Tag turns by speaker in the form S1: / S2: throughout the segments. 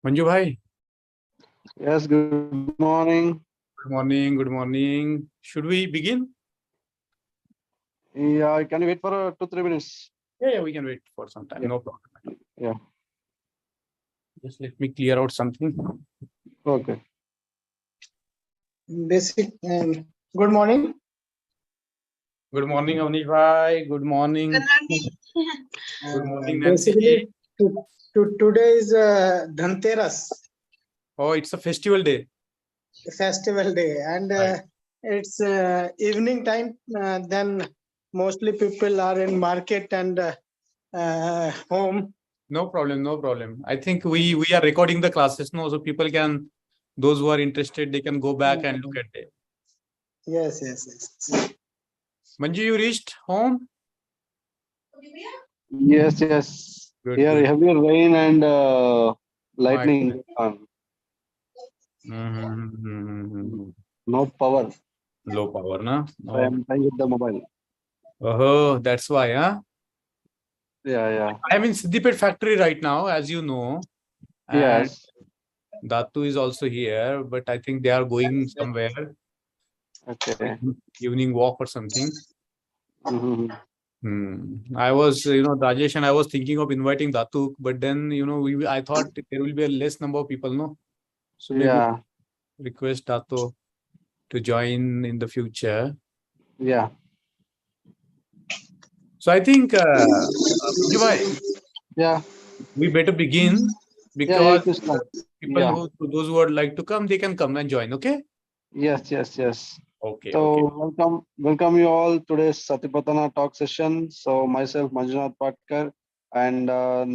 S1: Manju bhai,
S2: Yes, good morning.
S1: good morning, good morning. Should we begin?
S2: Yeah, can you wait for 2-3 minutes?
S1: Yeah, we can wait for some time.
S2: Yeah.
S1: No problem.
S2: Yeah.
S1: Just let me clear out something.
S2: Okay.
S3: Good morning.
S1: Good morning, Avnish bhai. Good morning. Good morning, Nancy ji.
S3: Basically, today is Dhanteras
S1: Oh, it's a festival day.
S3: festival day, and
S1: Right.
S3: it's evening time. Then mostly people are in market and home.
S1: No problem, no problem. I think we are recording the classes now, so people can, those who are interested, they can go back and look at it.
S3: Yes.
S1: Manju, you reached home?
S2: Yes.
S1: Good,
S2: Here,
S1: good.
S2: heavy rain and
S1: Oh,
S2: lightning on. No power.
S1: Low power, na?
S2: So I am playing with the mobile.
S1: Oh, that's why, huh?
S2: Yeah.
S1: I'm in Siddipet factory right now, as you know. And
S2: Yes.
S1: Datu is also here, but I think they are going somewhere,
S2: Okay.
S1: evening walk or something.
S2: Mhm.
S1: I was, Rajesh and I was thinking of inviting Datu, but then, I thought there will be a less number of people, no? So maybe
S2: Yeah.
S1: request Datu to join in the future.
S2: Yeah.
S1: So I think, Manju bhai,
S2: Yeah.
S1: we better begin
S2: Yeah. You
S1: because
S2: can start.
S1: people
S2: Yeah.
S1: those who would like to come, they can come and join, okay?
S2: Yes.
S1: Okay.
S2: So welcome you all today's Satipatthana talk session. So myself Manjunath Patkar, and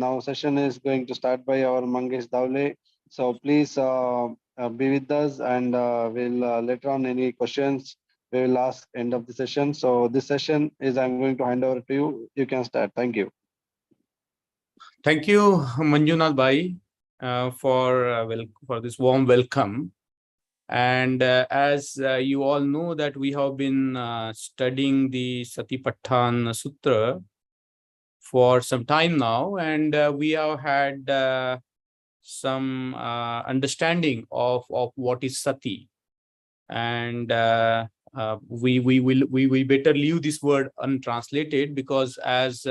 S2: now session is going to start by our Mangesh Davle. So please be with us, and we'll later on any questions we will ask end of the session. So this session is I'm going to hand over to you. You can start. Thank you.
S1: Thank you, Manjunath Bhai, for this warm welcome. And as you all know that we have been studying the Satipatthana Sutra for some time now, and we have had some understanding of what is sati, and we better leave this word untranslated, because as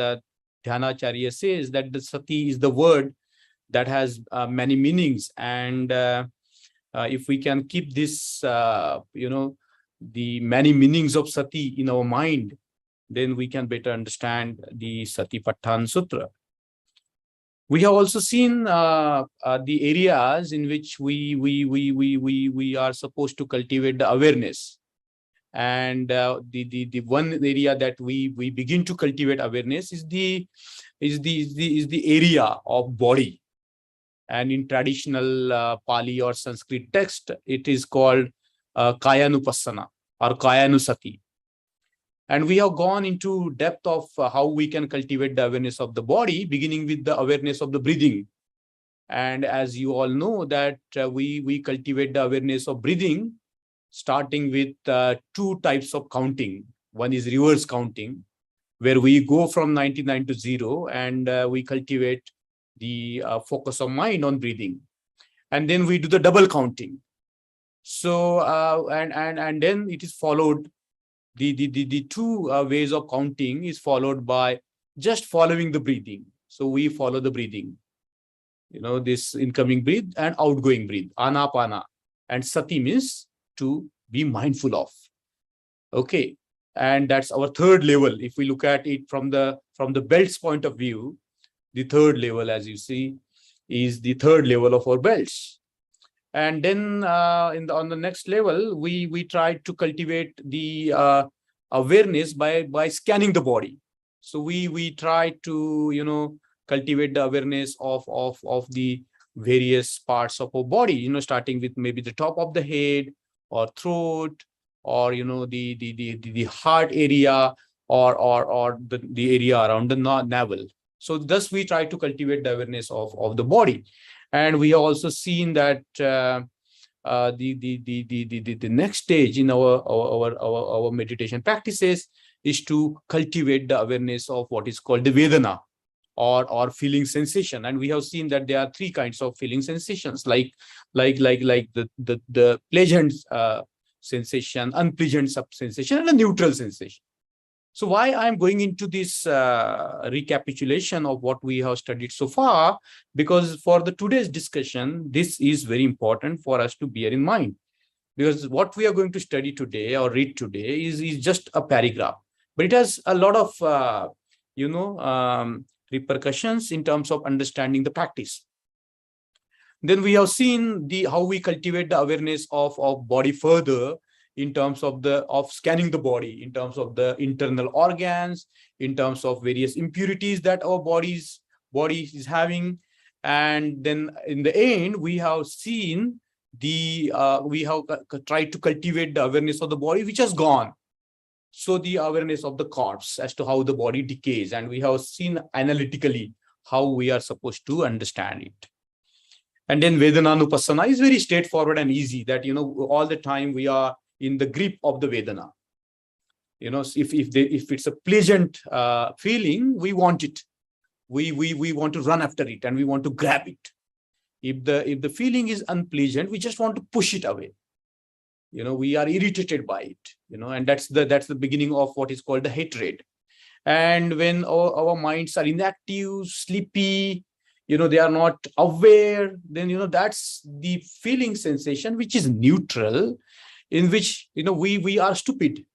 S1: Dhyanacharya says that the sati is the word that has many meanings, and if we can keep this the many meanings of sati in our mind, then we can better understand the Satipatthana Sutra. We have also seen the areas in which we are supposed to cultivate the awareness, and the one area that we begin to cultivate awareness is the area of body, and in traditional Pali or Sanskrit text, it is called Kayanupassana or Kayanusati. And we have gone into depth of how we can cultivate the awareness of the body, beginning with the awareness of the breathing. And as you all know that we cultivate the awareness of breathing, starting with two types of counting. One is reverse counting, where we go from 99 to 0, and we cultivate the focus of mind on breathing. And then we do the double counting. So and then it is followed, the two ways of counting is followed by just following the breathing. So we follow the breathing, this incoming breath and outgoing breath, anapana. And sati means to be mindful of. Okay. And that's our third level. If we look at it from the belt's point of view, the third level, as you see, is the third level of our belts. And then on the next level, we try to cultivate the awareness by scanning the body. So we try to cultivate the awareness of the various parts of our body, starting with maybe the top of the head or throat, or the heart area, or the area around the navel. So thus we try to cultivate the awareness of the body. And we have also seen that the next stage in our meditation practices is to cultivate the awareness of what is called the Vedana. or feeling sensation. And we have seen that there are three kinds of feeling sensations, like the pleasant sensation, unpleasant sensation, and a neutral sensation. So why I'm going into this recapitulation of what we have studied so far, because for the today's discussion, this is very important for us to bear in mind. Because what we are going to study today or read today is just a paragraph, but it has a lot of repercussions in terms of understanding the practice. Then we have seen how we cultivate the awareness of body further in terms of scanning the body, in terms of the internal organs, in terms of various impurities that our body is having. And then in the end, we have seen we have tried to cultivate the awareness of the body which has gone. So the awareness of the corpse as to how the body decays, and we have seen analytically how we are supposed to understand it. And then Vedananupassana is very straightforward and easy, that all the time we are in the grip of the Vedana. If it's a pleasant feeling, we want it. We want to run after it and we want to grab it. If the feeling is unpleasant, we just want to push it away. We are irritated by it, and that's the beginning of what is called the hatred. And when our minds are inactive, sleepy, they are not aware, then that's the feeling sensation which is neutral, in which we are stupid,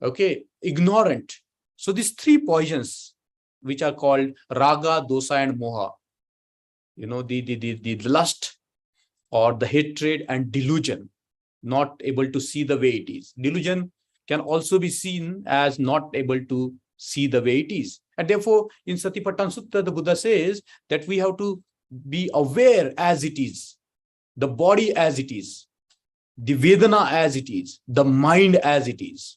S1: okay, ignorant. So these three poisons, which are called raga, dosa, and moha, the lust or the hatred and delusion, not able to see the way it is. Delusion can also be seen as not able to see the way it is. And therefore, in Satipatthana Sutta, the Buddha says that we have to be aware as it is, the body as it is, the Vedana as it is, the mind as it is.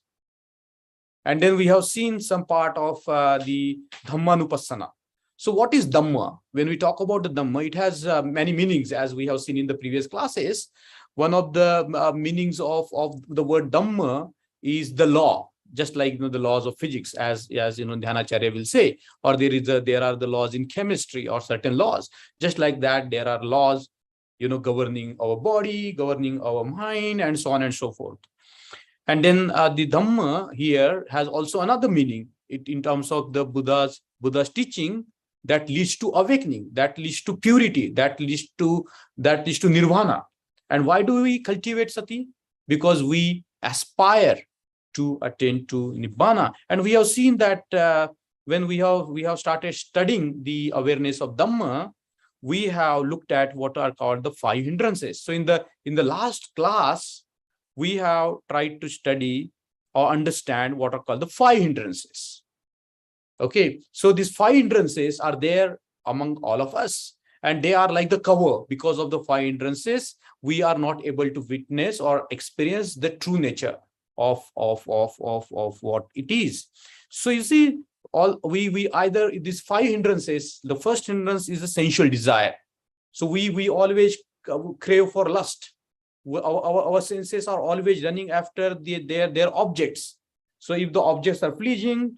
S1: And then we have seen some part of the Dhammanupassana. So what is Dhamma? When we talk about the Dhamma, it has many meanings, as we have seen in the previous classes. One of the meanings of the word Dhamma is the law, just like the laws of physics, as Dhyanacharya will say, or there are the laws in chemistry or certain laws. Just like that, there are laws governing our body, governing our mind, and so on and so forth. And then the Dhamma here has also another meaning in terms of the Buddha's teaching, that leads to awakening, that leads to purity, that leads to nirvana. And why do we cultivate sati? Because we aspire to attain to nibbana. And we have seen that when we have started studying the awareness of Dhamma, we have looked at what are called the 5 hindrances. So in the last class, we have tried to study or understand what are called the 5 hindrances. Okay, so these 5 hindrances are there among all of us, and they are like the cover. Because of the 5 hindrances, we are not able to witness or experience the true nature of what it is. So you see, we either these 5 hindrances, the first hindrance is the sensual desire. So we always crave for lust. Our senses are always running after their objects. So if the objects are pleasant,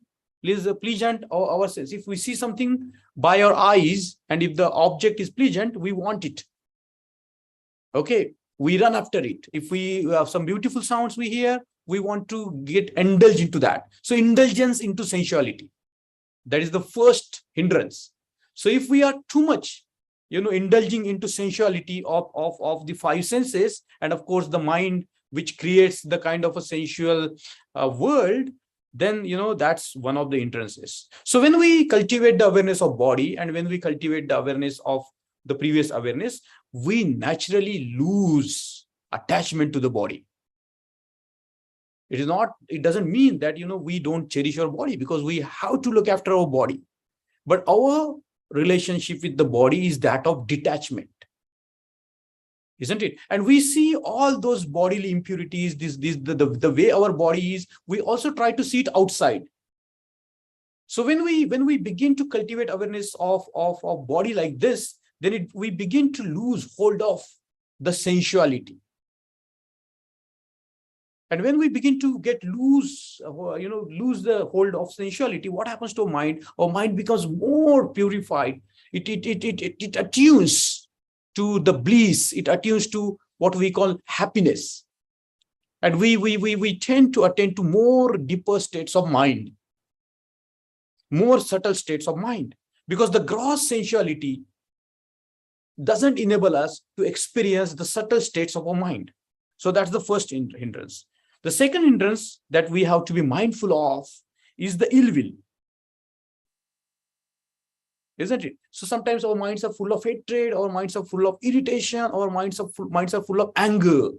S1: our sense. If we see something by our eyes, and if the object is pleasant, we want it. Okay, we run after it. If we have some beautiful sounds we hear, we want to indulge into that. So indulgence into sensuality, that is the first hindrance. So if we are too much, indulging into sensuality of the 5 senses, and of course the mind, which creates the kind of a sensual world, then that's one of the hindrances. So when we cultivate the awareness of body, and when we cultivate the awareness of the previous awareness, we naturally lose attachment to the body. It doesn't mean that we don't cherish our body, because we have to look after our body, but our relationship with the body is that of detachment, isn't it? And we see all those bodily impurities, the way our body is, we also try to see it outside. So when we begin to cultivate awareness of body like this, then we begin to lose hold of the sensuality. And when we begin to get lose the hold of sensuality, what happens to our mind? Our mind becomes more purified. It attunes to the bliss. It attunes to what we call happiness. And we tend to attend to more deeper states of mind, more subtle states of mind, because the gross sensuality doesn't enable us to experience the subtle states of our mind. So that's the first hindrance. The second hindrance that we have to be mindful of is the ill will. Isn't it? So sometimes our minds are full of hatred, our minds are full of irritation, our minds are full of anger.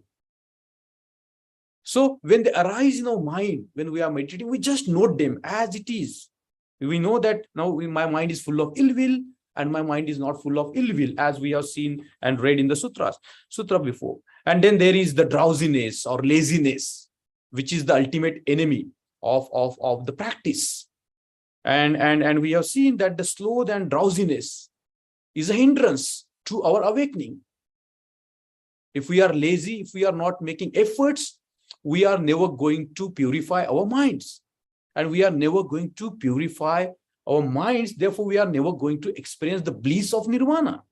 S1: So when they arise in our mind, when we are meditating, we just note them as it is. We know that now my mind is full of ill will, and my mind is not full of ill will, as we have seen and read in the sutra before. And then there is the drowsiness or laziness, which is the ultimate enemy of the practice. And we have seen that the sloth and drowsiness is a hindrance to our awakening. If we are lazy, if we are not making efforts, we are never going to purify our minds. And we are never going to purify our minds. Therefore, we are never going to experience the bliss of nirvana.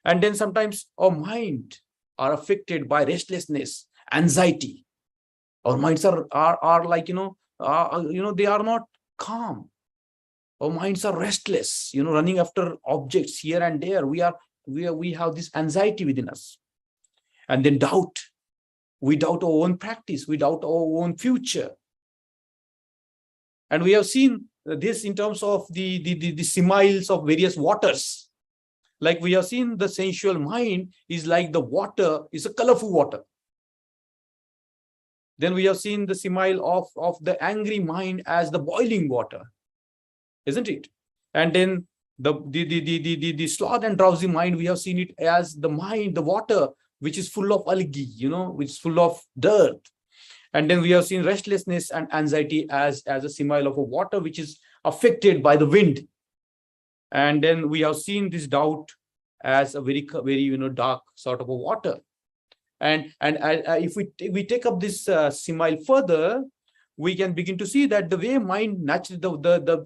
S1: And then sometimes our mind are affected by restlessness, anxiety. Our minds are like, they are not calm. Our minds are restless, running after objects here and there. We have this anxiety within us. And then doubt. We doubt our own practice. We doubt our own future. And we have seen this in terms of the similes of various waters. Like we have seen, the sensual mind is like the water, is a colorful water. Then we have seen the simile of the angry mind as the boiling water, isn't it? And then the sloth and drowsy mind, we have seen it as the mind, the water, which is full of algae, which is full of dirt. And then we have seen restlessness and anxiety as a simile of a water which is affected by the wind. And then we have seen this doubt as a very dark sort of a water. And if we take up this simile further, we can begin to see that the way mind naturally,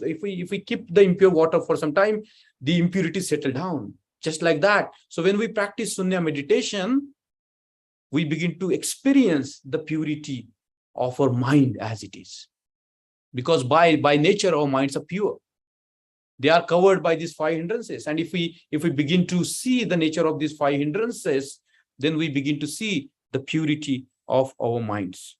S1: if we keep the impure water for some time, the impurities settle down, just like that. So when we practice Sunya meditation, we begin to experience the purity of our mind as it is, because by nature our minds are pure. They are covered by these 5 hindrances, and if we begin to see the nature of these 5 hindrances, then we begin to see the purity of our minds.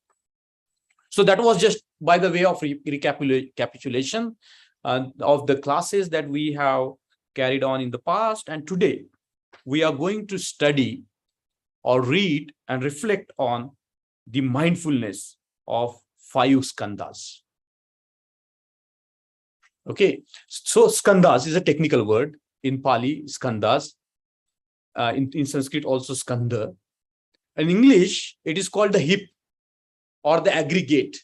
S1: So that was just by the way of recapitulation of the classes that we have carried on in the past. And today we are going to study or read and reflect on the mindfulness of 5 skandhas. Okay, so skandhas is a technical word. In Pali, skandhas. In Sanskrit also skandha. In English, it is called the hip, or the aggregate,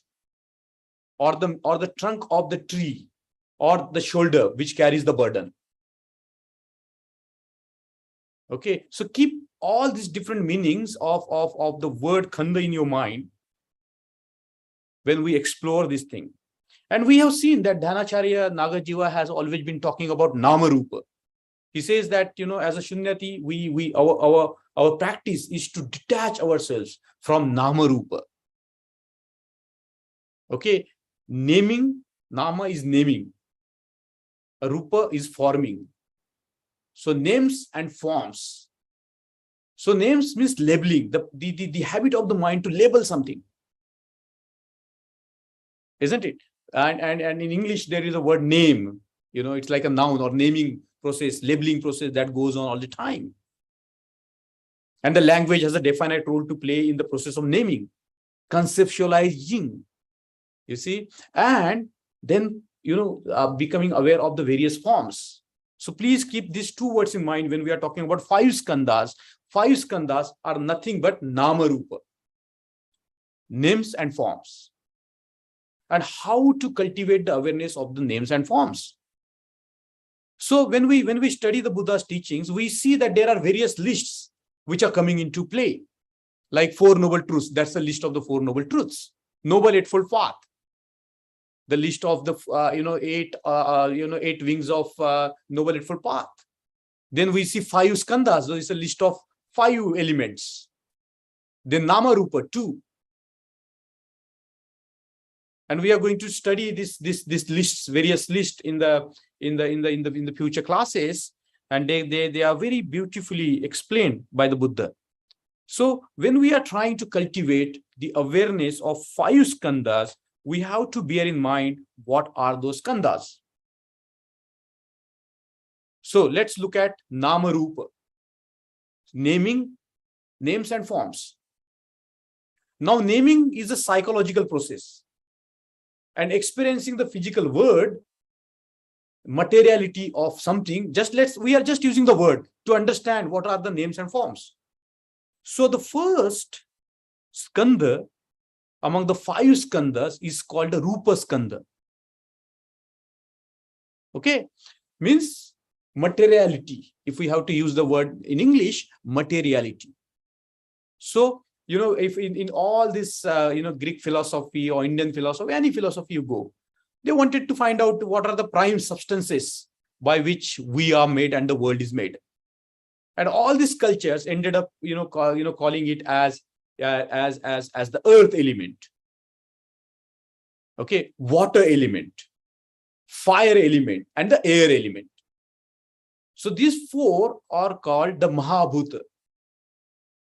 S1: or the trunk of the tree, or the shoulder which carries the burden. Okay, so keep all these different meanings of the word khanda in your mind when we explore this thing. And we have seen that Dhanacharya Nagajiva has always been talking about nama rupa. He says that, as a Shunyati, our practice is to detach ourselves from nama rupa. Okay, naming, nama is naming, rupa is forming. So names and forms. So names means labeling, the habit of the mind to label something, isn't it? And in English there is a word name. It's like a noun or naming process, labeling process that goes on all the time. And the language has a definite role to play in the process of naming, conceptualizing. You see, and then becoming aware of the various forms. So please keep these 2 words in mind when we are talking about 5 skandhas. 5 skandhas are nothing but nama rupa, names and forms, and how to cultivate the awareness of the names and forms. So when we study the Buddha's teachings, we see that there are various lists which are coming into play. Like Four Noble Truths, that's the list of the Four Noble Truths. Noble Eightfold Path, the list of the eight wings of Noble Eightfold Path. Then we see 5 skandhas, so it's a list of 5 elements. Then Nama Rupa 2. And we are going to study this lists, various lists in the future classes, and they are very beautifully explained by the Buddha. So when we are trying to cultivate the awareness of 5 skandhas, we have to bear in mind what are those skandhas. So let's look at Nama Rupa, naming, names and forms. Now naming is a psychological process, and experiencing the physical word, materiality of something, we are just using the word to understand what are the names and forms. So the first skandha among the 5 skandhas is called the Rupa skandha. Okay, means materiality. If we have to use the word in English, materiality. So, if in all this, Greek philosophy or Indian philosophy, any philosophy you go, they wanted to find out what are the prime substances by which we are made and the world is made. And all these cultures ended up, calling it as the earth element. Okay, water element, fire element, and the air element. So these 4 are called the Mahabhuta,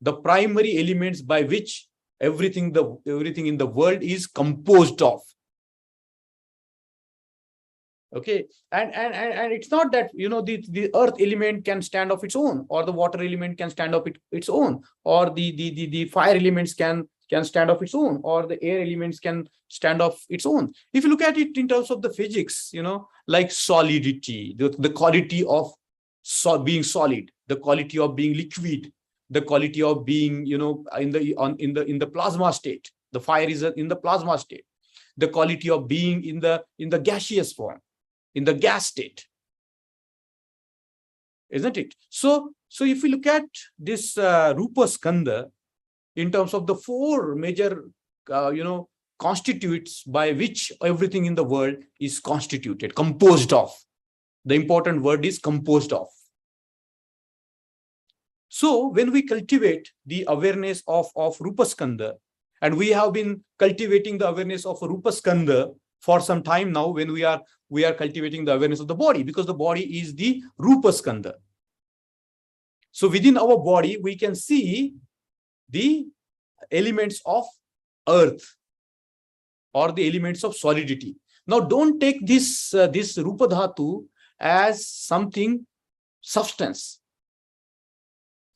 S1: the primary elements by which everything in the world is composed of. Okay, and it's not that the earth element can stand of its own, or the water element can stand of its own, or the fire elements can stand of its own, or the air elements can stand of its own. If you look at it in terms of the physics, like solidity, the quality of being solid, the quality of being liquid, the quality of being in the plasma state. The fire is in the plasma state. The quality of being in the gaseous form, in the gas state, isn't it? So if we look at this Rupa skandha in terms of the 4 major constituents by which everything in the world is constituted, composed of. The important word is composed of. So when we cultivate the awareness of Rupa skandha, and we have been cultivating the awareness of Rupa skandha for some time now, when we are cultivating the awareness of the body, because the body is the Rupa skandha. So within our body, we can see the elements of earth, or the elements of solidity. Now, don't take this Rupa Dhatu as something substance.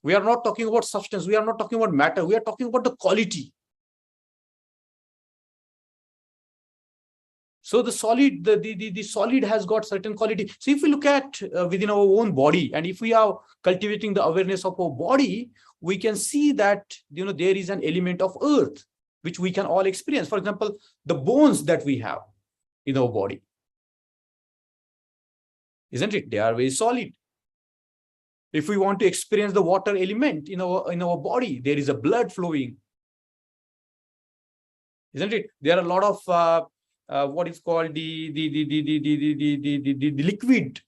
S1: We are not talking about substance. We are not talking about matter. We are talking about the quality. So the solid, the solid has got certain quality. So if we look at within our own body, and if we are cultivating the awareness of our body, we can see that there is an element of earth which we can all experience. For example, the bones that we have in our body, isn't it? They are very solid. If we want to experience the water element in our body, there is a blood flowing, isn't it? There are a lot of what is called the liquid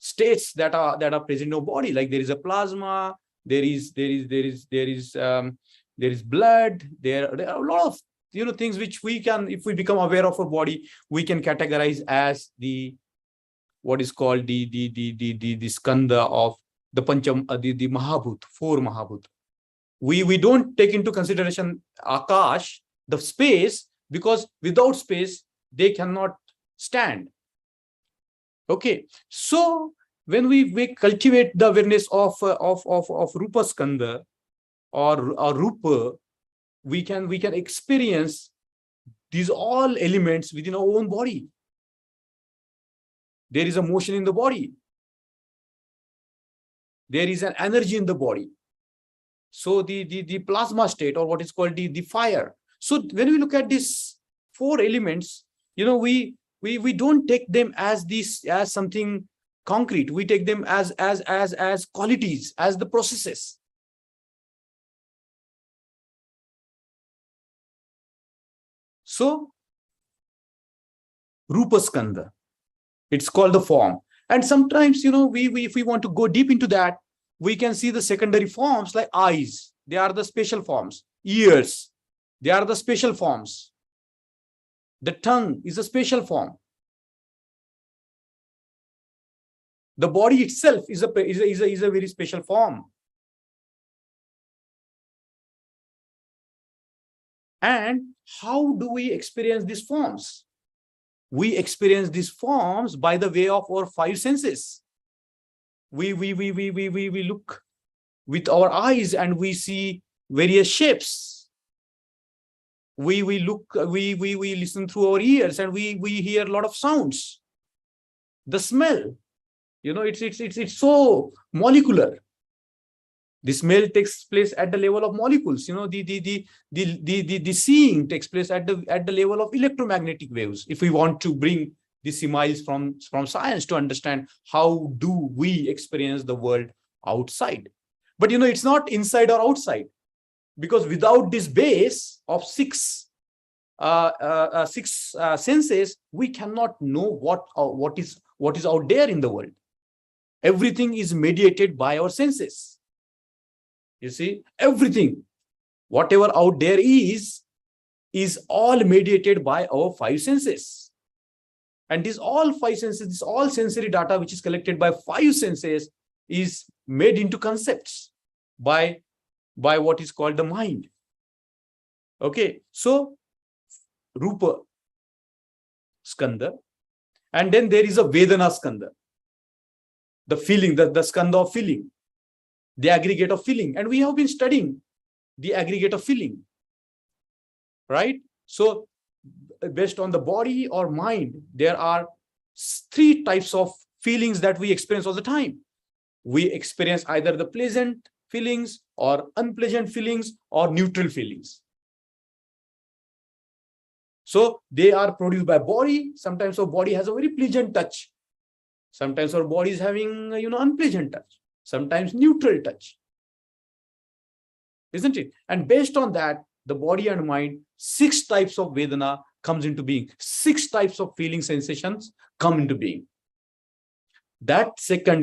S1: states that are present in our body. Like there is a plasma, there is blood. There are a lot of things which we can, if we become aware of our body, we can categorize as what is called the skandha of the pancham, the Mahabhut, 4 Mahabhut. We don't take into consideration Akash, the space, because without space they cannot stand. Okay, so when we cultivate the awareness of Rupa skandha or Rupa, we can experience these all elements within our own body. There is a motion in the body. There is an energy in the body. So the plasma state, or what is called the fire. So when we look at these 4 elements, we don't take them as something concrete. We take them as qualities, as the processes. So Rupa Skanda, it's called the form. And sometimes, we if we want to go deep into that, we can see the secondary forms like eyes. They are the special forms. Ears, they are the special forms. The tongue is a special form. The body itself is a very special form. And how do we experience these forms? We experience these forms by the way of our five senses. We look with our eyes and we see various shapes. We listen through our ears and we hear a lot of sounds. The smell, it's so molecular. The smell takes place at the level of molecules. The seeing takes place at the level of electromagnetic waves. If we want to bring the similes from science to understand how do we experience the world outside. But it's not inside or outside, because without this base of six senses, we cannot know what is out there in the world. Everything is mediated by our senses. You see, everything, whatever out there is all mediated by our five senses. And these all five senses, this all sensory data which is collected by five senses is made into concepts by what is called the mind. Okay, so Rupa Skanda, and then there is a Vedana Skanda, the feeling, the skanda of feeling, the aggregate of feeling. And we have been studying the aggregate of feeling, right? So based on the body or mind, there are three types of feelings that we experience all the time. We experience either the pleasant feelings or unpleasant feelings or neutral feelings. So they are produced by body. Sometimes our body has a very pleasant touch. Sometimes our body is having, unpleasant touch. Sometimes neutral touch. Isn't it? And based on that, the body and mind, 6 types of Vedana comes into being. 6 types of feeling sensations come into being. That second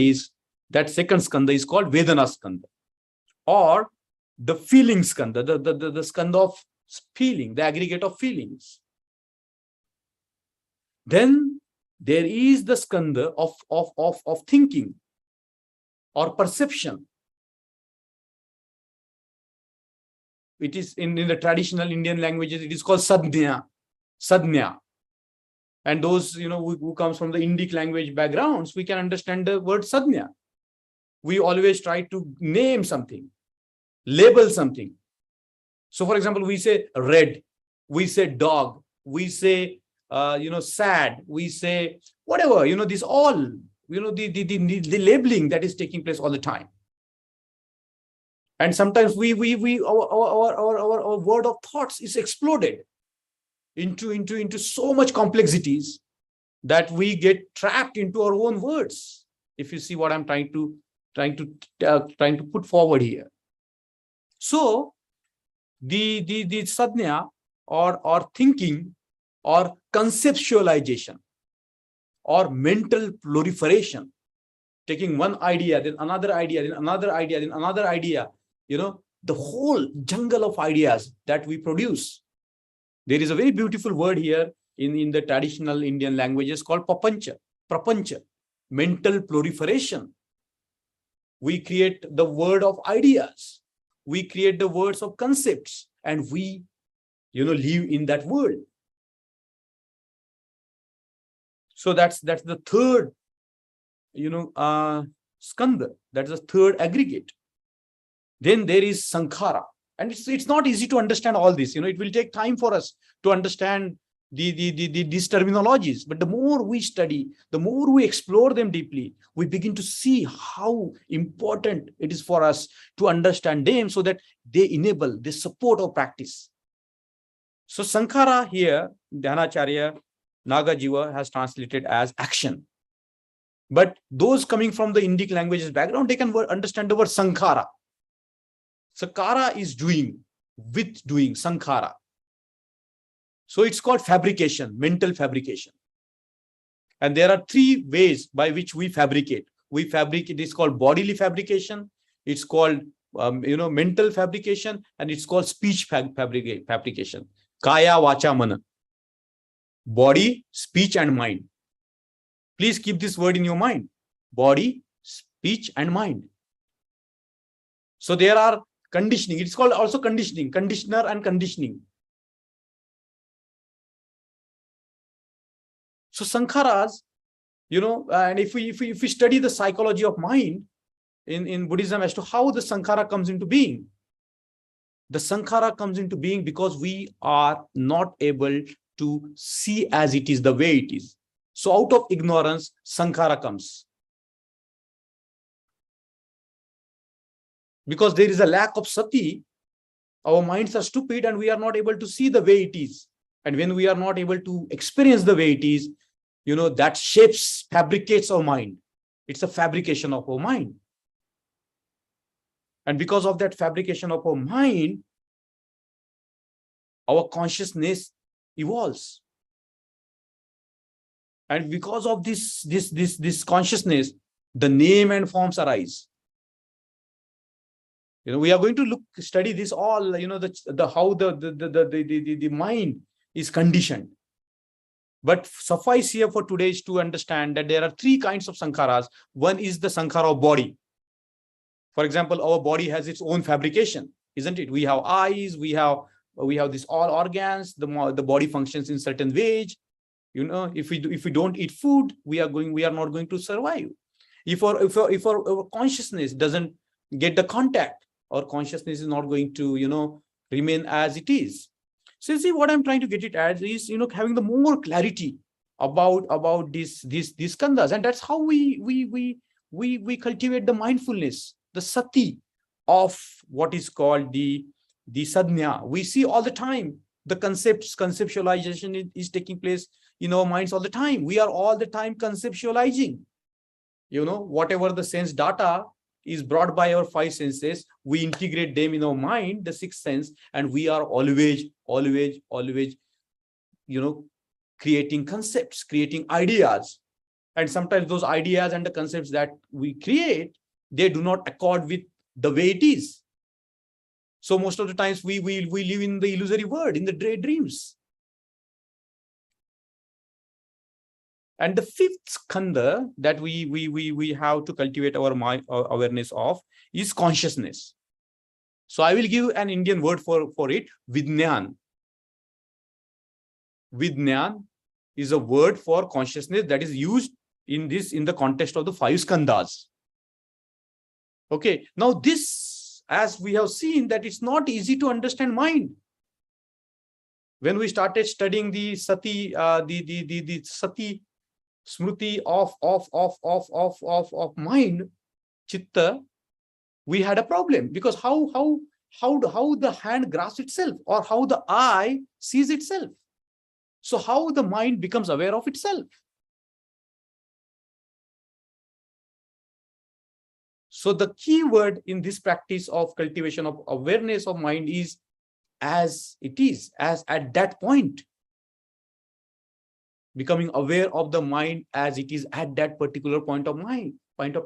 S1: skanda is called Vedana skanda, or the feeling skanda, the skanda of feeling, the aggregate of feelings. Then there is the skanda of thinking or perception. It is in the traditional Indian languages, it is called sadhya. And those who comes from the Indic language backgrounds, we can understand the word sadhya. We always try to name something, label something. So for example, we say red, we say dog, we say sad, we say whatever, this all, the labeling that is taking place all the time. And sometimes our word of thoughts is exploded into so much complexities that we get trapped into our own words. If you see what I'm trying to put forward here. So the sadhya or thinking or conceptualization or mental proliferation, taking one idea, then another idea, then another idea, then another idea, the whole jungle of ideas that we produce. There is a very beautiful word here in the traditional Indian languages called prapancha, mental proliferation. We create the word of ideas. We create the words of concepts, and we, live in that world. So that's the third, skanda. That's the third aggregate. Then there is sankhara, and it's not easy to understand all this. It will take time for us to understand these terminologies. But the more we study, the more we explore them deeply, we begin to see how important it is for us to understand them, so that they support our practice. So sankhara here, Dhyanacharya Nagajiva has translated as action. But those coming from the Indic languages background, they can understand the word sankhara. Sakara is doing, with doing, sankhara. So it's called fabrication, mental fabrication. And there are three ways by which we fabricate. We fabricate, it's called bodily fabrication, it's called mental fabrication, and it's called speech fabrication. Kaya, vacha, mana. Body, speech, and mind. Please keep this word in your mind. Body, speech, and mind. So there are conditioning. It's called also conditioning, conditioner and conditioning. So sankharas, and if we study the psychology of mind in Buddhism as to how the sankhara comes into being, the sankhara comes into being because we are not able to see as it is, the way it is. So out of ignorance, sankhara comes. Because there is a lack of sati, our minds are stupid and we are not able to see the way it is. And when we are not able to experience the way it is, that shapes, fabricates our mind. It's a fabrication of our mind. And because of that fabrication of our mind, our consciousness evolves. And because of this consciousness, the name and forms arise. We are going to study this all, how the mind is conditioned. But suffice here for today is to understand that there are three kinds of sankharas. One is the sankhara of body. For example, our body has its own fabrication, isn't it? We have eyes, we have these all organs. The body functions in certain ways. If we don't eat food, we are not going to survive. If our consciousness doesn't get the contact, our consciousness is not going to remain as it is. So you see, what I'm trying to get it at is having the more clarity about these skandhas, and that's how we cultivate the mindfulness, the sati of what is called the sadhya. We see all the time the conceptualization is taking place in our minds all the time. We are all the time conceptualizing. Whatever the sense data is brought by our five senses, we integrate them in our mind, the sixth sense, and we are always creating concepts, creating ideas. And sometimes those ideas and the concepts that we create, they do not accord with the way it is. So most of the times we live in the illusory world, in the dreams. And the fifth skandha that we have to cultivate our mind awareness of is consciousness. So I will give an Indian word for it, Vijnana. Vijnana is a word for consciousness that is used in the context of the five skandhas. Okay, now this, as we have seen, that it's not easy to understand mind. When we started studying the sati, the sati smriti of mind, chitta, we had a problem, because how the hand grasps itself, or how the eye sees itself. So how the mind becomes aware of itself? So the key word in this practice of cultivation of awareness of mind is as it is, as at that point. Becoming aware of the mind as it is at that particular point of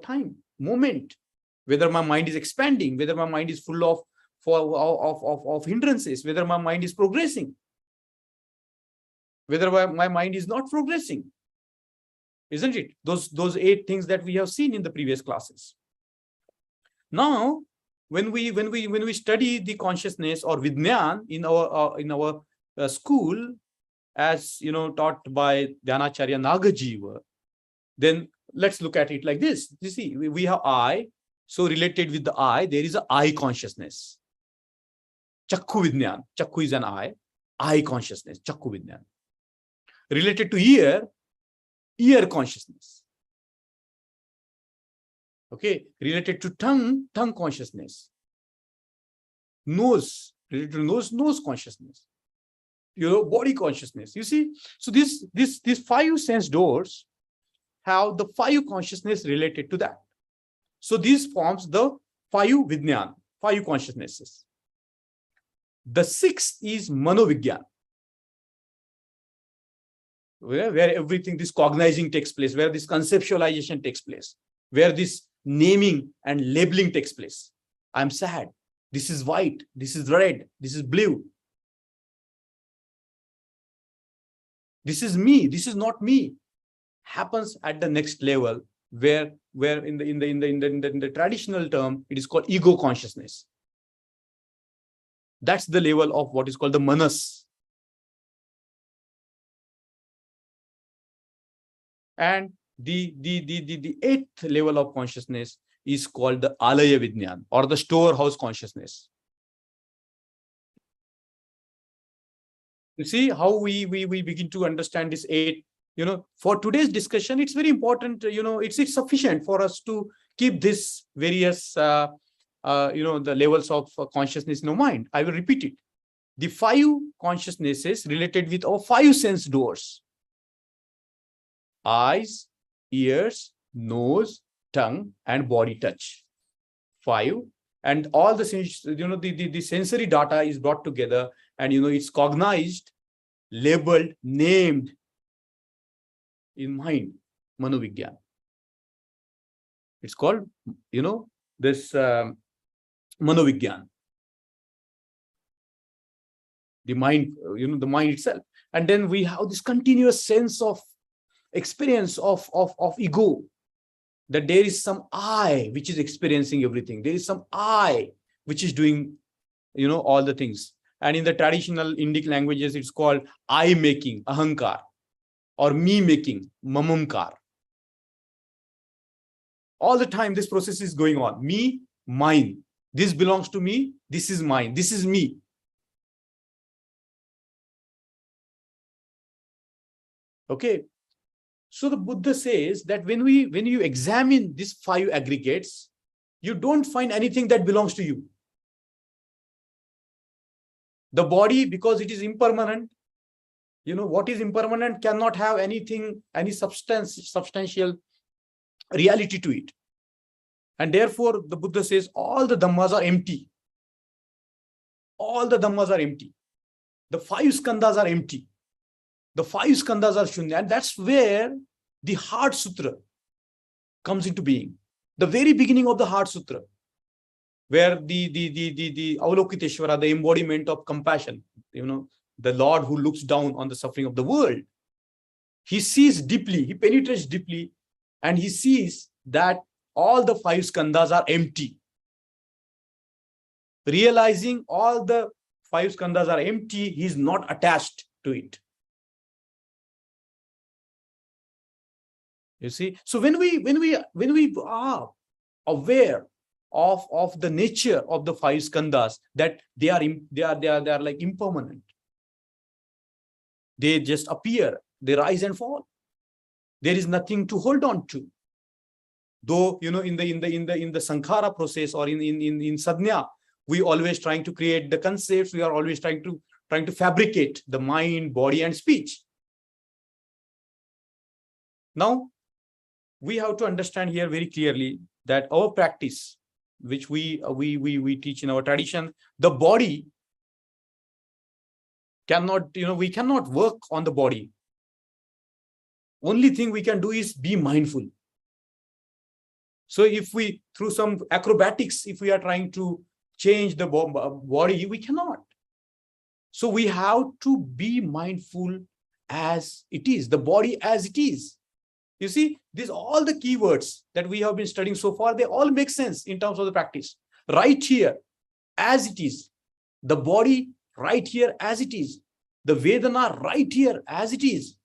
S1: time, moment. Whether my mind is expanding, whether my mind is full of hindrances, whether my mind is progressing, whether my mind is not progressing. Isn't it? Those 8 things that we have seen in the previous classes. Now, when we study the consciousness or Vijnana in our school, as taught by Dhyanacharya Nagajiva, then let's look at it like this. You see, we have eye. So related with the eye, there is an eye consciousness. Chakku Vijnana. Chakku is an eye consciousness, Chakku Vijnana. Related to ear consciousness. Okay, related to tongue consciousness. Nose, related to nose consciousness. Body consciousness. You see, so these 5 sense doors have the 5 consciousness related to that. So this forms the 5 Vijnana, 5 consciousnesses. The 6th is Manovigyan. where everything, this cognizing takes place, where this conceptualization takes place, where this naming and labeling takes place. I'm sad. This is white. This is red. This is blue. This is me. This is not me. Happens at the next level, where in the traditional term, it is called ego consciousness. That's the level of what is called the manas. And the eighth level of consciousness is called the alaya vidyan, or the storehouse consciousness. You see how we begin to understand this eight. For today's discussion, it's very important. It's sufficient for us to keep this various the levels of consciousness in our mind. I will repeat it. The five consciousnesses related with our five sense doors: eyes, ears, nose, tongue, and body touch. Five. And all the the sensory data is brought together, and it's cognized, labeled, named in mind, manovigyan. It's called this manovigyan, the mind, the mind itself. And then we have this continuous sense of experience of ego, that there is some I which is experiencing everything. There is some I which is doing all the things. And in the traditional Indic languages, it's called I making, ahankar, or me making, mamamkar. All the time this process is going on. Me, mine. This belongs to me. This is mine. This is me. Okay. So the Buddha says that when you examine these five aggregates, you don't find anything that belongs to you. The body, because it is impermanent, what is impermanent cannot have anything, any substantial reality to it. And therefore, the Buddha says all the dhammas are empty. All the dhammas are empty. The five skandhas are empty. The five skandhas are shunya. And that's where the Heart Sutra comes into being. The very beginning of the Heart Sutra, where the Avalokiteshvara, the embodiment of compassion, the Lord who looks down on the suffering of the world, he sees deeply, he penetrates deeply, and he sees that all the five skandhas are empty. Realizing all the five skandhas are empty, he is not attached to it. You see, so when we are aware of the nature of the five skandhas, that they are like impermanent. They just appear, they rise and fall. There is nothing to hold on to. Though in the sankhara process, or in sadhya, we always trying to create the concepts. We are always trying to fabricate the mind, body, and speech. Now, we have to understand here very clearly that our practice, which we teach in our tradition, the body cannot, we cannot work on the body. Only thing we can do is be mindful. So if we, through some acrobatics, if we are trying to change the body, we cannot. So we have to be mindful as it is, the body as it is. You see, these all the keywords that we have been studying so far, they all make sense in terms of the practice. Right here, as it is. The body right here as it is. The Vedana right here as it is.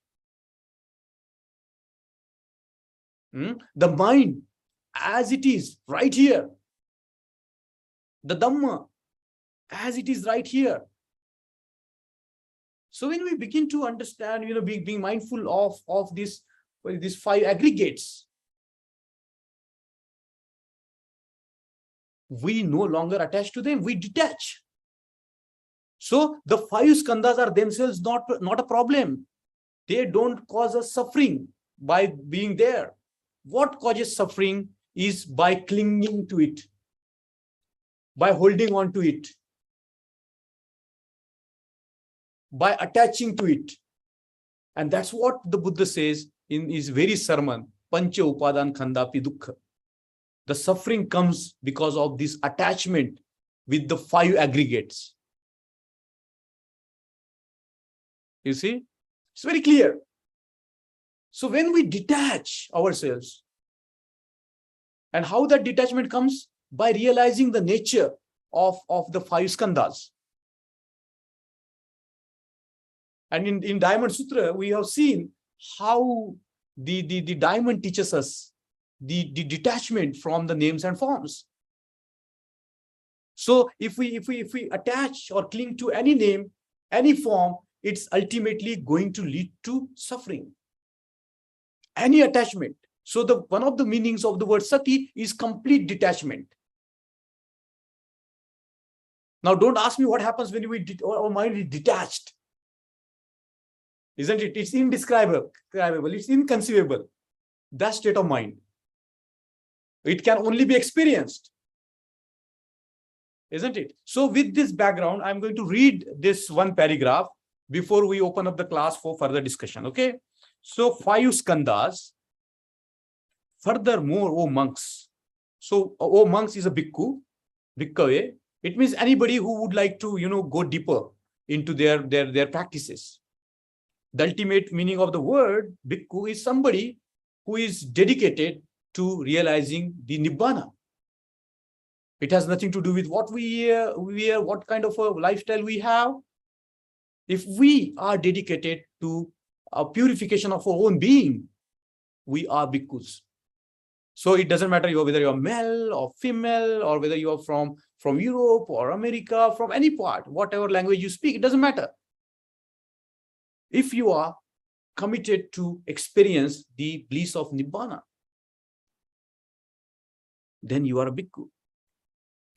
S1: The mind as it is right here. The Dhamma as it is right here. So when we begin to understand, being mindful of these five aggregates, we no longer attach to them, we detach. So the five skandhas are themselves not a problem. They don't cause us suffering by being there. What causes suffering is by clinging to it, by holding on to it, by attaching to it. And that's what the Buddha says in his very sermon, Pancha Upadan Khandapi Dukkha. The suffering comes because of this attachment with the 5 aggregates. You see, it's very clear. So when we detach ourselves, and how that detachment comes? By realizing the nature of the 5 skandhas. And in Diamond Sutra, we have seen how the diamond teaches us the detachment from the names and forms. So if we attach or cling to any name, any form, it's ultimately going to lead to suffering. Any attachment. So one of the meanings of the word sati is complete detachment. Now, don't ask me what happens when our mind is detached. Isn't it? It's indescribable. It's inconceivable. That state of mind. It can only be experienced. Isn't it? So with this background, I'm going to read this one paragraph before we open up the class for further discussion. Okay. So 5 skandhas. Furthermore, O monks. So, O monks is a bhikkhu, bhikkhave. It means anybody who would like to, go deeper into their practices. The ultimate meaning of the word bhikkhu is somebody who is dedicated to realizing the nibbana. It has nothing to do with what we wear, what kind of a lifestyle we have. If we are dedicated to a purification of our own being, we are bhikkhus. So it doesn't matter whether you're male or female, or whether you're from Europe or America, from any part, whatever language you speak, it doesn't matter. If you are committed to experience the bliss of Nibbana, then you are a bhikkhu.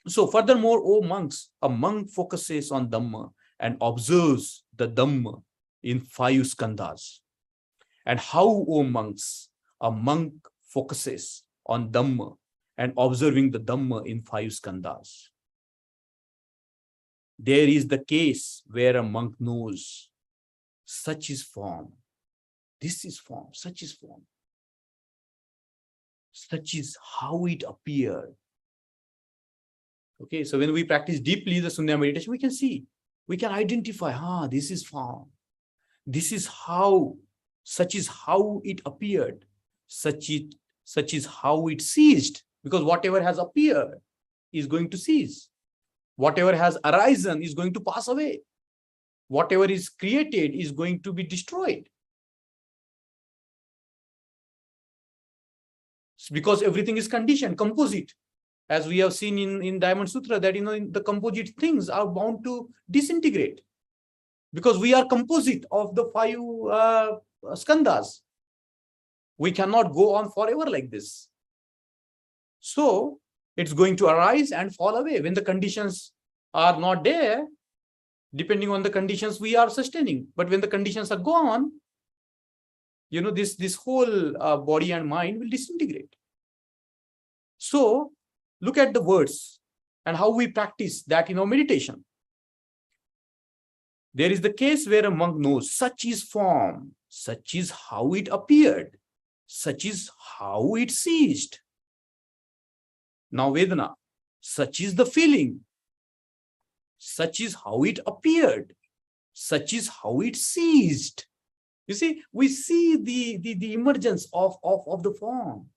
S1: So furthermore, O monks, a monk focuses on Dhamma and observes the Dhamma in 5 skandhas. And how, O monks, a monk focuses on Dhamma and observing the Dhamma in 5 skandhas. There is the case where a monk knows such is form, this is form, such is form, such is how it appeared. Okay, so when we practice deeply the Sunya meditation, we can see, we can identify, this is form, this is how, such is how it appeared, such is how it ceased, because whatever has appeared is going to cease. Whatever has arisen is going to pass away. Whatever is created is going to be destroyed. Because everything is conditioned, composite. As we have seen in Diamond Sutra, that the composite things are bound to disintegrate. Because we are composite of the 5 skandhas. We cannot go on forever like this. So it's going to arise and fall away when the conditions are not there. Depending on the conditions we are sustaining, but when the conditions are gone, this whole body and mind will disintegrate. So look at the words and how we practice that in our meditation. There is the case where a monk knows such is form, such is how it appeared, such is how it ceased. Now Vedana, such is the feeling, such is how it appeared, such is how it ceased. You see, we see the emergence of the form,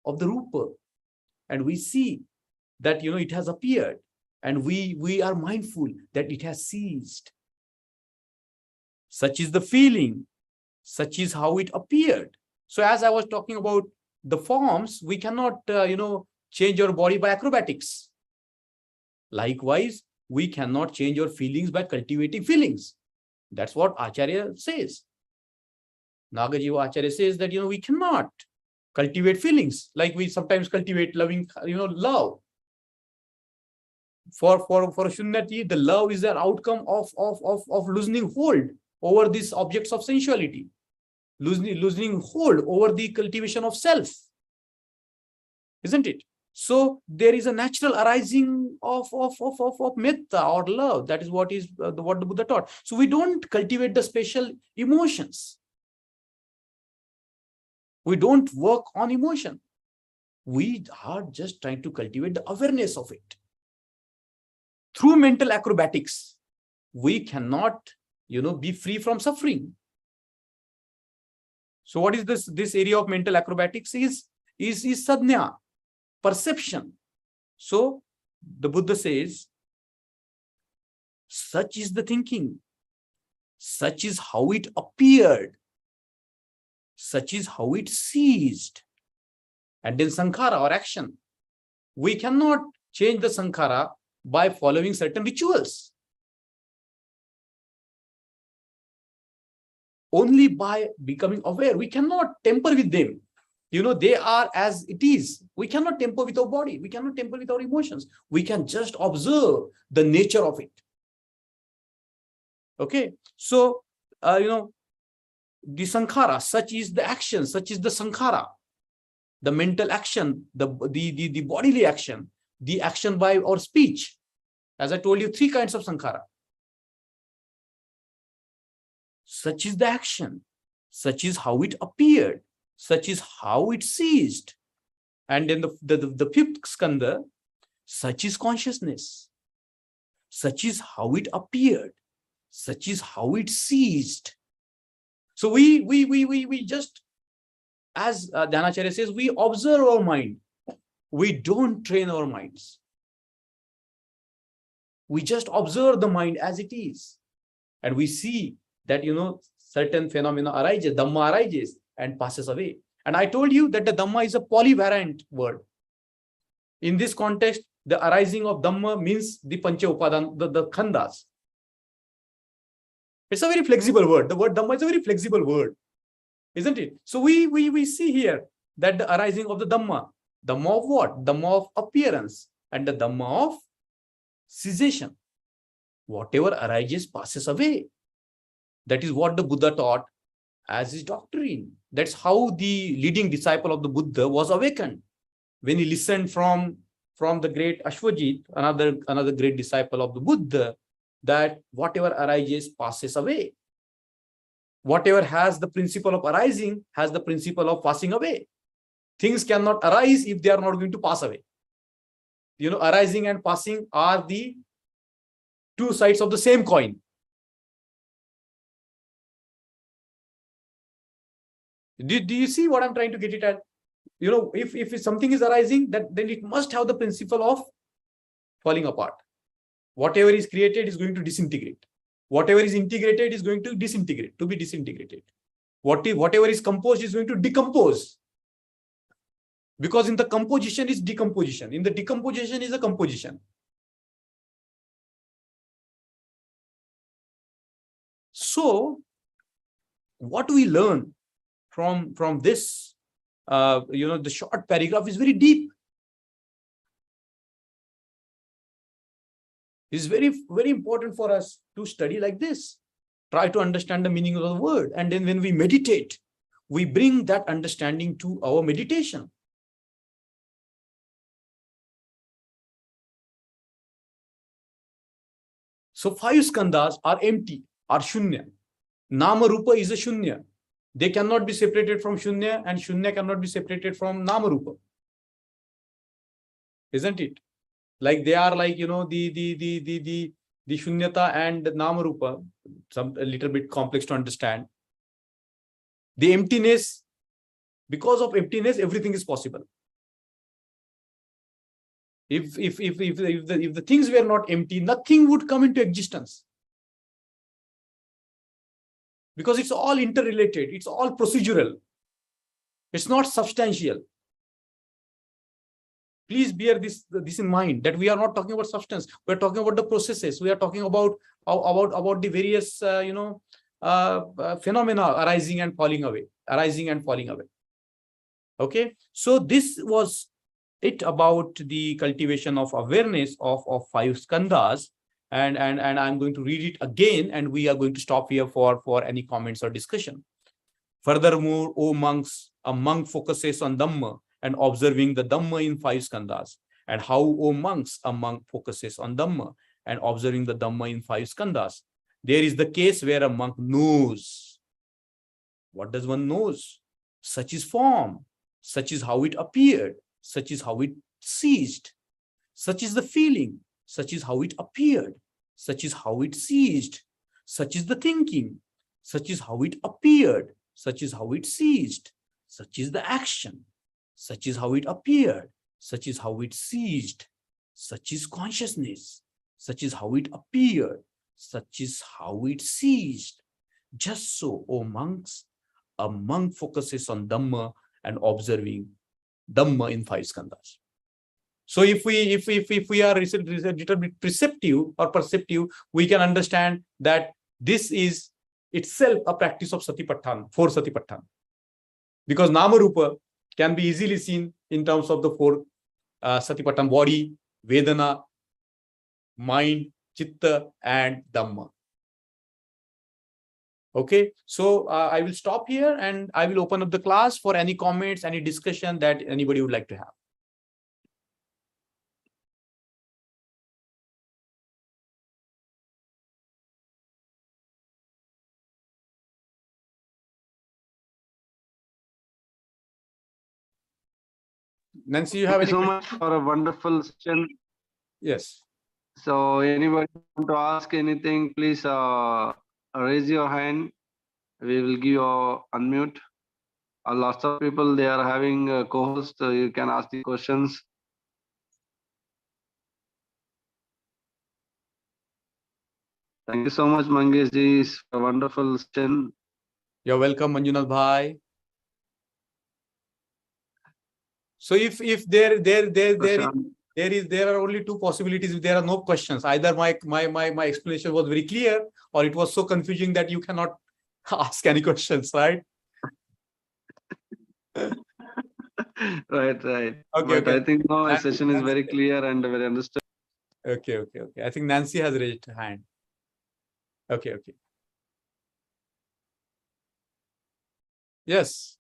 S1: of the rupa, and we see that it has appeared, and we are mindful that it has ceased. Such is the feeling, such is how it appeared. So as I was talking about the forms, we cannot change our body by acrobatics. Likewise, we cannot change our feelings by cultivating feelings. That's what Acharya says. Nagajiva Acharya says that we cannot cultivate feelings like we sometimes cultivate loving, love. For Shunyatee, the love is an outcome of loosening hold over these objects of sensuality, loosening hold over the cultivation of self. Isn't it? So there is a natural arising of metta or love. That is what what the Buddha taught. So we don't cultivate the special emotions. We don't work on emotion. We are just trying to cultivate the awareness of it. Through mental acrobatics, we cannot, be free from suffering. So what is this area of mental acrobatics is sadhya, perception. So the Buddha says, such is the thinking, such is how it appeared, such is how it ceased. And then sankhara or action. We cannot change the sankhara by following certain rituals. Only by becoming aware. We cannot tamper with them. They are as it is. We cannot tamper with our body. We cannot tamper with our emotions. We can just observe the nature of it. Okay. So, the sankhara, such is the action, such is the sankhara. The mental action, the bodily action, the action by our speech. As I told you, 3 kinds of sankhara. Such is the action, such is how it appeared, such is how it ceased. And then the 5th skandha, such is consciousness, such is how it appeared, such is how it ceased. So we just, as Dhanacharya says, we observe our mind. We don't train our minds. We just observe the mind as it is. And we see that, certain phenomena arises, Dhamma arises and passes away. And I told you that the Dhamma is a polyvariant word. In this context, the arising of Dhamma means the Pancha Upadan, the Khandas. It's a very flexible word. The word Dhamma is a very flexible word, isn't it? So we see here that the arising of the Dhamma of what? Dhamma of appearance and the Dhamma of cessation. Whatever arises passes away. That is what the Buddha taught as his doctrine. That's how the leading disciple of the Buddha was awakened. When he listened from the great Ashwajit, another great disciple of the Buddha, that whatever arises passes away. Whatever has the principle of arising has the principle of passing away. Things cannot arise if they are not going to pass away. Arising and passing are the 2 sides of the same coin. Do you see what I'm trying to get it at? If something is arising, then it must have the principle of falling apart. Whatever is created is going to disintegrate. Whatever is integrated is going to disintegrate, to be disintegrated. Whatever is composed is going to decompose. Because in the composition is decomposition. In the decomposition is a composition. So, what we learn from this, the short paragraph is very deep. It's very, very important for us to study like this. Try to understand the meaning of the word. And then when we meditate, we bring that understanding to our meditation. So 5 skandhas are empty, are shunya. Nama Rupa is a shunya. They cannot be separated from shunya, and shunya cannot be separated from Nama Rupa. Isn't it? Like they are like, the shunyata and Nama Rupa, a little bit complex to understand. The emptiness, because of emptiness, everything is possible. If the things were not empty, nothing would come into existence. Because it's all interrelated, it's all procedural. It's not substantial. Please bear this in mind, that we are not talking about substance. We are talking about the processes. We are talking about the various phenomena arising and falling away. Okay, so this was it about the cultivation of awareness of 5 skandhas. And I'm going to read it again, and we are going to stop here for any comments or discussion. Furthermore, O monks, a monk focuses on Dhamma and observing the Dhamma in 5 skandhas. And how, O monks, a monk focuses on Dhamma and observing the Dhamma in 5 skandhas. There is the case where a monk knows. What does one knows? Such is form, such is how it appeared, such is how it ceased, such is the feeling, such is how it appeared, such is how it ceased, such is the thinking, such is how it appeared, such is how it ceased, such is the action, such is how it appeared, such is how it ceased, such is consciousness, such is how it appeared, such is how it ceased. Just so, O monks, a monk focuses on Dhamma and observing Dhamma in 5 skandhas. So if we are a little bit perceptive, we can understand that this is itself a practice of Satipatthana, 4 Satipatthana. Because Nama Rupa can be easily seen in terms of the 4 Satipatthana: body, Vedana, mind, Chitta, and Dhamma. Okay, so I will stop here and I will open up the class for any comments, any discussion that anybody would like to have. Nancy, you have
S2: Thank you
S1: any?
S2: so much for a wonderful session.
S1: Yes.
S2: So anybody want to ask anything, please raise your hand. We will give you unmute. Lots of people, they are having a co-host. You can ask the questions. Thank you so much, Mangesh ji. It's a wonderful session.
S1: You're welcome, Manjunath Bhai. So if there are only 2 possibilities. If there are no questions, either my explanation was very clear, or it was so confusing that you cannot ask any questions, right?
S2: Right.
S1: Okay,
S2: But
S1: okay.
S2: I think no, my session is very clear and very understood.
S1: Okay. I think Nancy has raised her hand. Okay. Yes.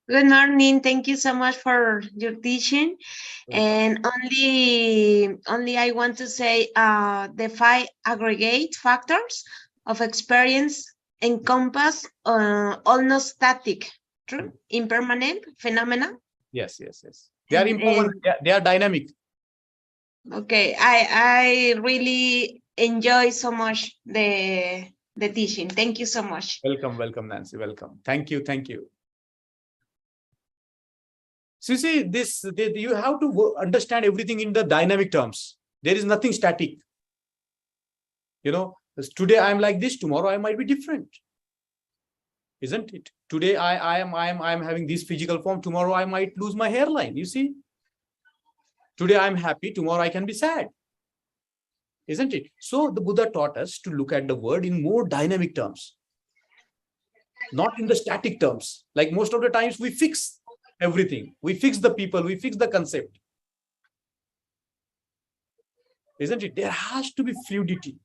S4: Good morning. Thank you so much for your teaching. And only I want to say the 5 aggregate factors of experience encompass all non static, true, impermanent phenomena.
S1: Yes. They are impermanent. They are dynamic.
S4: Okay, I really enjoy so much the teaching. Thank you so much.
S1: Welcome, Nancy. Welcome. Thank you. So you see, you have to understand everything in the dynamic terms. There is nothing static. You know, today I am like this, tomorrow I might be different. Isn't it? Today I am having this physical form, tomorrow I might lose my hairline. You see? Today I am happy, tomorrow I can be sad. Isn't it? So the Buddha taught us to look at the world in more dynamic terms, not in the static terms. Like most of the times we fix everything. We fix the people, we fix the concept. Isn't it? There has to be fluidity.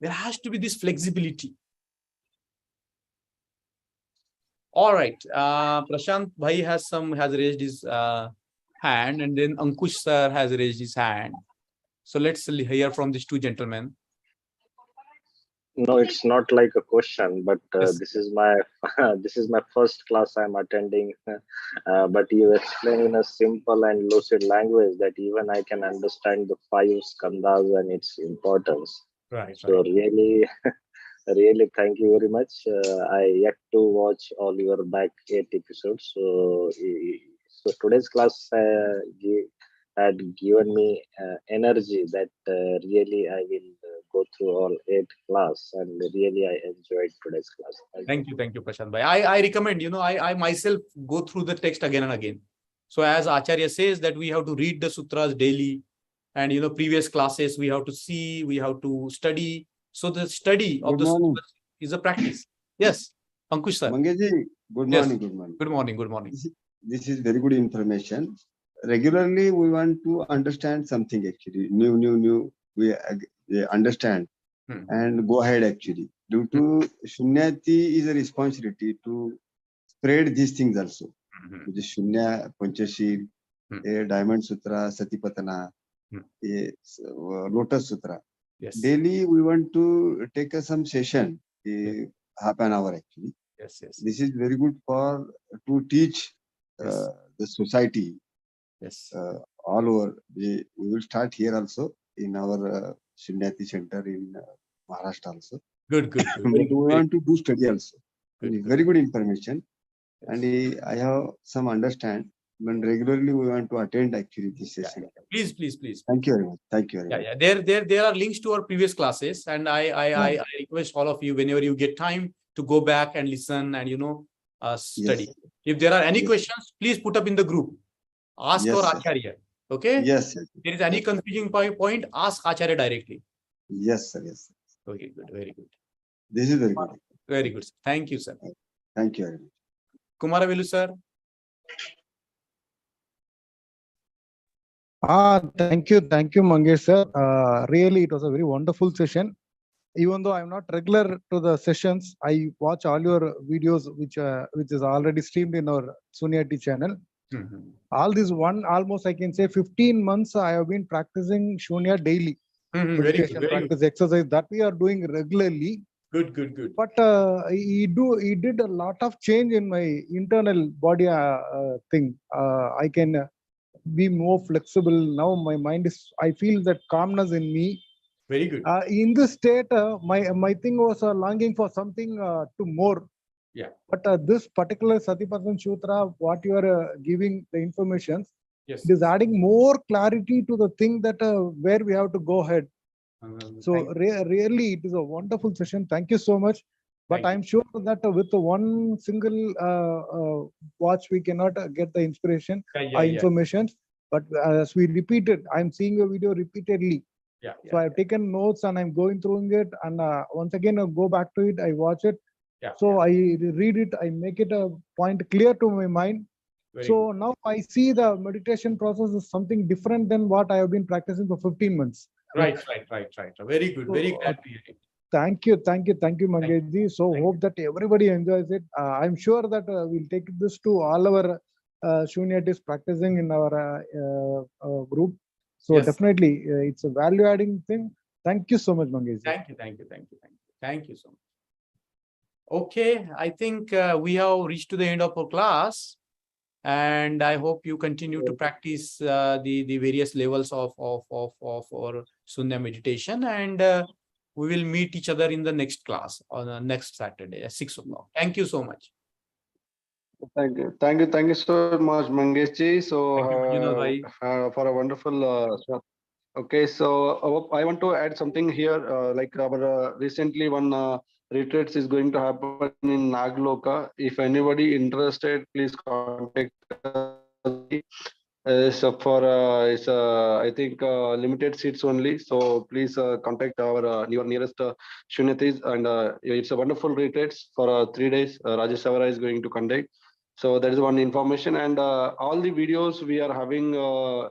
S1: There has to be this flexibility. All right. Prashant Bhai has raised his hand, and then Ankush sir has raised his hand. So let's hear from these 2 gentlemen.
S5: No, it's not like a question, but
S1: Yes.
S5: this is my this is my first class I'm attending. But you explain in a simple and lucid language that even I can understand the 5 skandhas and its importance.
S1: Right.
S5: So really, really, thank you very much. I yet to watch all your back 8 episodes. So today's class had given me energy that really I will go through all 8 class, and really I enjoyed today's class.
S1: Thank you, Prashant Bhai. I recommend, I myself go through the text again and again. So as Acharya says that we have to read the sutras daily, and previous classes we have to see, we have to study. So the study of the sutras is a practice. Yes, Ankush sir.
S6: Mangesh ji, good
S1: Yes.
S6: morning. Good morning.
S1: Good morning.
S6: This is very good information. Regularly, we want to understand something actually new. We understand and go ahead actually. Due to Sunyati is a responsibility to spread these things also.
S1: Mhm.
S6: म्हणजे शून्य, Panchsheel, diamond सूत्र, सतीपतना, lotus सूत्र.
S1: Yes.
S6: Daily we want to take some session, half an hour actually.
S1: Yes. Yes.
S6: This is very good for to teach
S1: Yes.
S6: the society
S1: Yes.
S6: all over. We will start here also in our SUNYATEE center in Maharashtra also.
S1: Good. Good. Good.
S6: But
S1: Very
S6: we
S1: good.
S6: want to do study also.
S1: Good.
S6: Very good information.
S1: Yes.
S6: And I have some understand. When regularly we want to attend actually this
S1: Yeah,
S6: session.
S1: yeah. Please.
S6: Thank you very much. Thank you very much.
S1: Yeah. There are links to our previous classes, and I request all of you, whenever you get time, to go back and listen and study.
S6: Yes.
S1: If there are any
S6: Yes.
S1: questions, please put up in the group. Ask
S6: Yes,
S1: our
S6: yes.
S1: Acharya. Okay.
S6: Yes.
S1: If there is any confusing point, ask Acharya directly.
S6: Yes, sir. Yes.
S1: Okay. Good. Very good.
S6: This is very good.
S1: Very good. Thank you, sir.
S6: Thank you very much.
S1: Kumaravelu, sir.
S7: Thank you, Mangesh sir. Really, it was a very wonderful session. Even though I'm not regular to the sessions, I watch all your videos, which is already streamed in our SUNYATEE channel. All this almost I can say 15 months I have been practicing Shunya daily. Meditation practice exercise that we are doing regularly.
S1: Good.
S7: But he did a lot of change in my internal body thing. I can be more flexible now. My mind is, I feel that calmness in me.
S1: Very good.
S7: In this state, my thing was longing for something to more.
S1: Yeah.
S7: But this particular Satipathan Sutra, what you are giving the information,
S1: Yes.
S7: it is adding more clarity to the thing that where we have to go ahead. So really, it is a wonderful session. Thank you so much. But I'm sure that with one single watch, we cannot get the inspiration, information. But as we repeat it, I'm seeing a video repeatedly. So I've taken notes and I'm going through it. And once again, I go back to it, I watch it. I read it, I make it a point clear to my mind. So now I see the meditation process is something different than what I have been practicing for 15 months.
S1: Right. Very good. Very glad to hear it.
S7: Thank you, Mangesh ji. So hope that everybody enjoys it. I'm sure that we'll take this to all our Shunyatees practicing in our group. So definitely, it's a value-adding thing. Thank you so much, Mangesh ji.
S1: Thank you so much. Okay, I think we have reached to the end of our class. And I hope you continue to practice the various levels of our Sunya meditation. And we will meet each other in the next class on next Saturday at 6 o'clock. Thank you so much.
S2: Thank you so much, Mangesh ji. So for a wonderful. Okay, so I want to add something here. Like our recently one retreat is going to happen in Nagloka. If anybody interested, please contact us. It's I think limited seats only. So please contact our your nearest Shunyatees, and it's a wonderful retreat for 3 days. Rajesh Savara is going to conduct. So that is one information, and all the videos we are having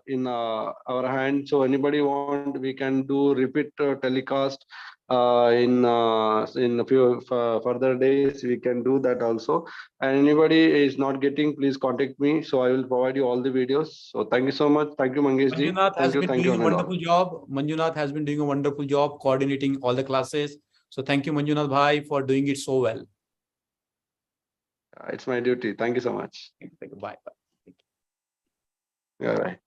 S2: in our hand. So anybody want, we can do repeat telecast in a few further days. We can do that also. And anybody is not getting, please contact me. So I will provide you all the videos. So thank you so much. Thank you, Mangesh ji.
S1: Manjunath has been doing a wonderful job. Manjunath has been doing a wonderful job coordinating all the classes. So thank you, Manjunath bhai, for doing it so well.
S2: It's my duty. Thank you so much.
S1: Thank you. Bye.
S2: Bye.